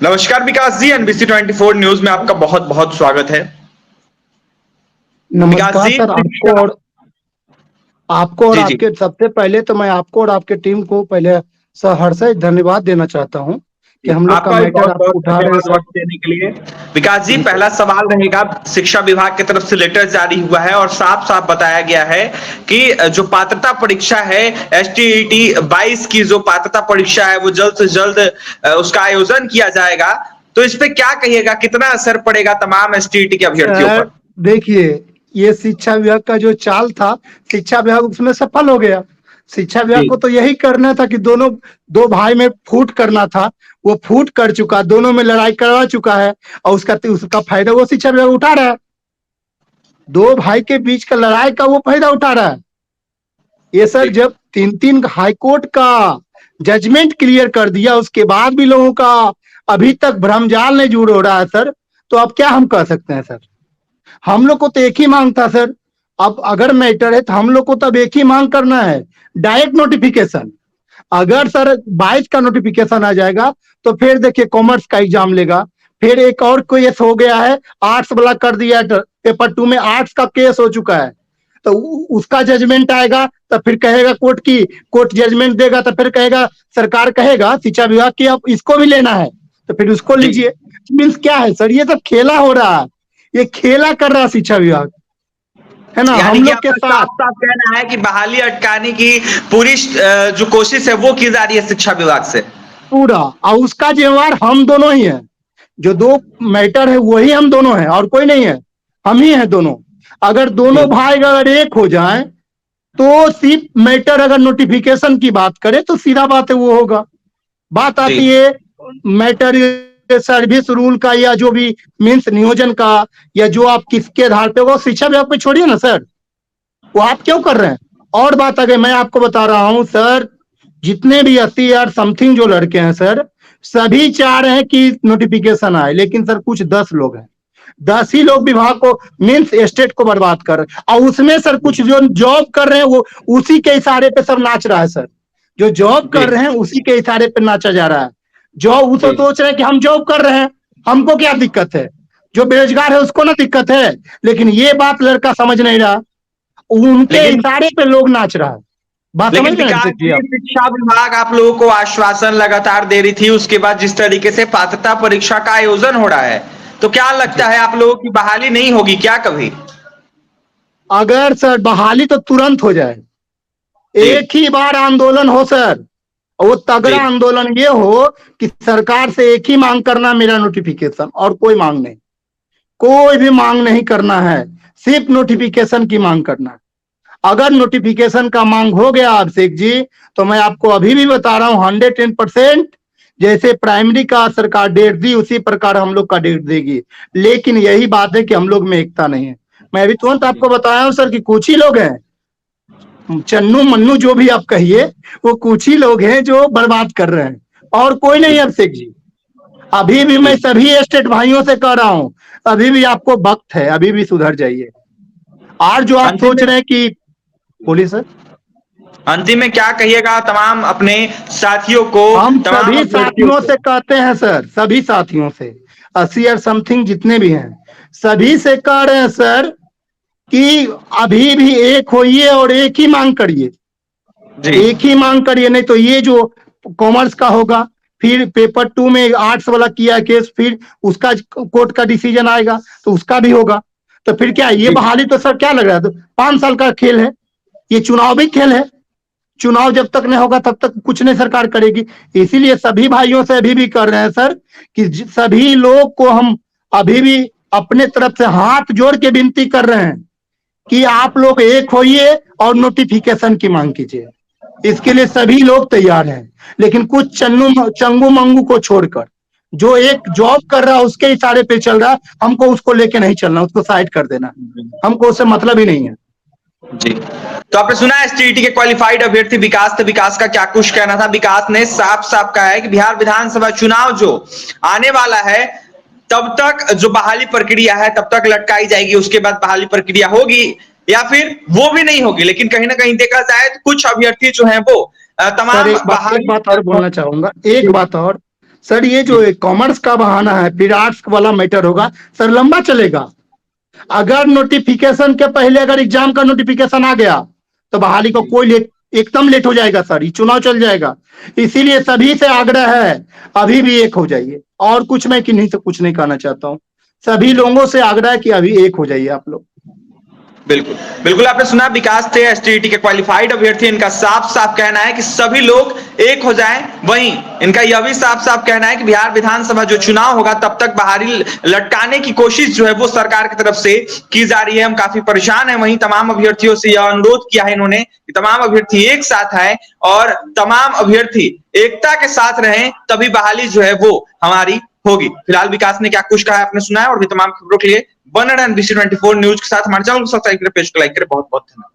नमस्कार विकास जी, NBC 24 news में आपका बहुत बहुत स्वागत है। विकास नमस्कार जी, सर। आपको और जी जी, आपके सबसे पहले तो मैं आपको और आपके टीम को पहले सहर्ष धन्यवाद देना चाहता हूं कि हम लोग का आपका भी मैटर बहुत आप बहुत उठा रहे हैं धन्यवाद सर। वक्त देने के लिए। विकास जी, जी सर। पहला सवाल रहेगा। शिक्षा विभाग की तरफ से लेटर जारी हुआ है और साफ साफ बताया गया है कि जो पात्रता परीक्षा है एसटीईटी 22 की, जो पात्रता परीक्षा है वो जल्द से जल्द उसका आयोजन किया जाएगा। तो इस पे क्या कहिएगा, कितना असर पड़ेगा तमाम एसटीईटी के अभ्यर्थियों सर पर? देखिए, ये शिक्षा विभाग का जो चाल था, शिक्षा विभाग उसमें सफल हो गया। शिक्षा विभाग जी को तो यही करना था कि दोनों दो भाई में फूट करना था। वो फूट कर चुका, दोनों में लड़ाई करवा चुका है और उसका फायदा वो शिक्षा विभाग उठा रहा है। दो भाई के बीच का लड़ाई का वो फायदा उठा रहा है। ये सर जी जब तीन तीन हाईकोर्ट का जजमेंट क्लियर कर दिया, उसके बाद भी लोगों का अभी तक भ्रमजाल नहीं दूर हो रहा है सर, तो अब क्या हम कह सकते हैं सर। हम लोग को तो एक ही मांग था सर। अब अगर मैटर है तो हम लोग को तब एक ही मांग करना है, डायरेक्ट नोटिफिकेशन। अगर सर 22 का नोटिफिकेशन आ जाएगा तो फिर देखिए कॉमर्स का एग्जाम लेगा। फिर एक और केस हो गया है, आर्ट्स वाला कर दिया, पेपर 2 में आर्ट्स का केस हो चुका है। तो उसका जजमेंट आएगा तो फिर कहेगा कोर्ट जजमेंट देगा तो फिर कहेगा, सरकार कहेगा शिक्षा विभाग की अब इसको भी लेना है तो फिर उसको जी। लीजिए। मीन्स क्या है सर, ये सब खेला हो रहा है, ये खेला कर रहा है शिक्षा विभाग, है ना, यानी हम कि लोग के आपका साथ। साफ साफ कहना है कि बहाली अटकाने की पूरी जो कोशिश है वो की जा रही है शिक्षा विभाग से। पूरा, और उसका जिम्मेवार हम दोनों ही हैं। जो दो मैटर है वही हम दोनों हैं और कोई नहीं है, हम ही हैं दोनों। अगर दोनों जी भाई अगर एक हो जाए तो सिर्फ मैटर, अगर नोटिफिकेशन की बात करें तो सीधा बात है वो होगा। बात जी आती है मैटर सर्विस रूल का या जो भी मीन्स नियोजन का, या जो आप किसके आधार पे, वो शिक्षा विभाग पे छोड़िए ना सर, वो आप क्यों कर रहे हैं। और बात आ गई, मैं आपको बता रहा हूं सर, जितने भी 80,000 समथिंग जो लड़के हैं सर, सभी चाह रहे हैं कि नोटिफिकेशन आए, लेकिन सर कुछ 10 लोग हैं, 10 ही लोग विभाग को मीन्स स्टेट को बर्बाद कर रहे हैं। और उसमें सर कुछ जो जॉब कर रहे हैं वो उसी के इशारे पे सब नाच रहा है सर। जो जॉब जी कर रहे हैं उसी के इशारे पे नाचा जा रहा है। जो वो तो जी। सोच रहे हैं कि हम जॉब कर रहे हैं, हमको क्या दिक्कत है, जो बेरोजगार है उसको ना दिक्कत है। लेकिन ये बात लड़का समझ नहीं रहा, उनके लेकिन इशारे पे लोग नाच रहा है। बात समझ लेकिन रहे हैं विकास अभिषेक जी जी, आप। शिक्षा विभाग आप लोगों को आश्वासन लगातार दे रही थी, उसके बाद जिस तरीके से पात्रता परीक्षा का आयोजन हो रहा है, तो क्या लगता जी, है आप लोगों की बहाली नहीं होगी क्या कभी? अगर सर बहाली तो तुरंत हो जाए, जी एक ही बार आंदोलन हो सर, और वो तगड़ा जी आंदोलन ये हो कि सरकार से एक ही मांग करना, मेरा नोटिफिकेशन, और कोई मांग नहीं, कोई भी मांग नहीं करना है, सिर्फ नोटिफिकेशन की मांग करना है। अगर नोटिफिकेशन का मांग हो गया अभिषेक जी, तो मैं आपको अभी भी बता रहा हूं 110%, जैसे प्राइमरी का सरकार डेट दी उसी प्रकार हम लोग का डेट देगी। लेकिन यही बात है कि हम लोग में एकता नहीं है। मैं अभी तुरंत आपको बताया हूं सर कि कुछ ही लोग हैं, चन्नू मन्नू जो भी आप कहिए, वो कुछ ही लोग हैं जो बर्बाद कर रहे हैं, और कोई नहीं है अभिषेक जी। अभी भी मैं जी। सभी स्टेट भाइयों से कह रहा हूं, अभी भी आपको वक्त है, अभी भी सुधर जाइए। और जो आप अंतिम सोच में रहे हैं कि, बोलिए सर। अंतिम में क्या कहिएगा तमाम अपने साथियों को, हम तमाम सभी अभ्यर्थियों साथियों को? से कहते हैं सर, सभी साथियों से, 80 और समथिंग जितने भी हैं, सभी से कह रहे हैं सर कि अभी भी एक होइए और एक ही मांग करिए, जी एक ही मांग करिए। नहीं तो ये जो कॉमर्स का होगा, फिर पेपर 2 में आर्ट्स वाला किया केस, फिर उसका कोर्ट का डिसीजन आएगा तो उसका भी होगा। तो फिर क्या ये जी बहाली, तो सर क्या लग रहा है, तो 5 साल का खेल है, ये चुनावी खेल है। चुनाव जब तक नहीं होगा तब तक कुछ नहीं सरकार करेगी। इसीलिए सभी भाइयों से अभी भी कर रहे हैं सर कि सभी लोग को हम अभी भी अपने तरफ से हाथ जोड़ के विनती कर रहे हैं कि आप लोग एक होइए और नोटिफिकेशन की मांग कीजिए। इसके लिए सभी लोग तैयार हैं, लेकिन कुछ चंगू मंगू को छोड़कर, जो एक जॉब कर रहा है उसके इशारे पे चल रहा है, हमको उसको लेके नहीं चलना, उसको साइड कर देना, हमको उससे मतलब ही नहीं है। जी। तो आपने सुना एसटीईटी के क्वालिफाइड अभ्यर्थी विकास थे, विकास का क्या कुछ कहना था। विकास ने साफ साफ कहा है कि बिहार विधानसभा चुनाव जो आने वाला है, तब तक जो बहाली प्रक्रिया है तब तक लटकाई जाएगी, उसके बाद बहाली प्रक्रिया होगी या फिर वो भी नहीं होगी। लेकिन कहीं ना कहीं देखा जाए तो कुछ अभ्यर्थी जो हैं वो सर तमाम एक बहाली। बात और बोलना चाहूंगा, एक जी बात और, सर ये जो कॉमर्स का बहाना है, फिर आर्ट्स वाला मैटर होगा सर, लंबा चलेगा। अगर नोटिफिकेशन के पहले अगर एग्जाम का नोटिफिकेशन आ गया तो बहाली को कोई एकदम लेट हो जाएगा सर, ये चुनाव चल जाएगा। इसीलिए सभी से आग्रह है अभी भी एक हो जाइए, और कुछ मैं कि नहीं तो कुछ नहीं कहना चाहता हूँ, सभी लोगों से आग्रह है कि अभी एक हो जाइए आप लोग। बिल्कुल बिल्कुल, आपने सुना विकास थे एसटीईटी के क्वालिफाइड अभ्यर्थी, इनका साफ साफ कहना है कि सभी लोग एक हो जाएं। वहीं इनका यह भी साफ साफ कहना है कि बिहार विधानसभा जो चुनाव होगा तब तक बहाली लटकाने की कोशिश जो है वो सरकार की तरफ से की जा रही है। हम काफी परेशान हैं। वहीं तमाम अभ्यर्थियों से यह अनुरोध किया है इन्होंने कि तमाम अभ्यर्थी एक साथ आए और तमाम अभ्यर्थी एकता के साथ रहें, तभी बहाली जो है वो हमारी होगी। फिलहाल विकास ने क्या कुछ कहा है आपने सुना है, और भी तमाम खबरों के लिए बने रहें NBC 24 न्यूज के साथ। हमारे चैनल को सब्सक्राइब करें, पेज को लाइक करें। बहुत बहुत धन्यवाद।